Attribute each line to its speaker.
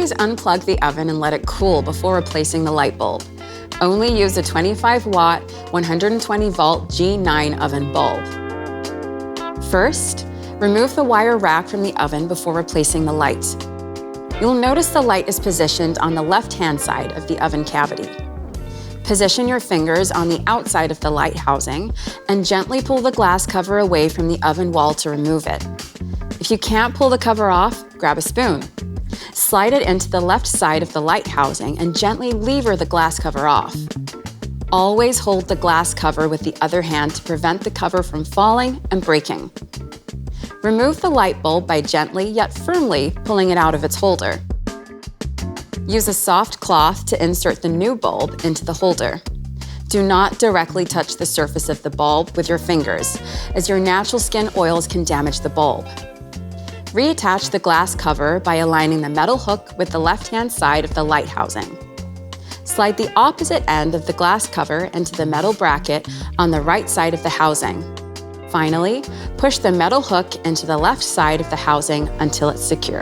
Speaker 1: Always unplug the oven and let it cool before replacing the light bulb. Only use a 25-watt, 120-volt G9 oven bulb. First, remove the wire rack from the oven before replacing the light. You'll notice the light is positioned on the left-hand side of the oven cavity. Position your fingers on the outside of the light housing and gently pull the glass cover away from the oven wall to remove it. If you can't pull the cover off, grab a spoon. Slide it into the left side of the light housing and gently lever the glass cover off. Always hold the glass cover with the other hand to prevent the cover from falling and breaking. Remove the light bulb by gently yet firmly pulling it out of its holder. Use a soft cloth to insert the new bulb into the holder. Do not directly touch the surface of the bulb with your fingers, as your natural skin oils can damage the bulb. Reattach the glass cover by aligning the metal hook with the left-hand side of the light housing. Slide the opposite end of the glass cover into the metal bracket on the right side of the housing. Finally, push the metal hook into the left side of the housing until it's secure.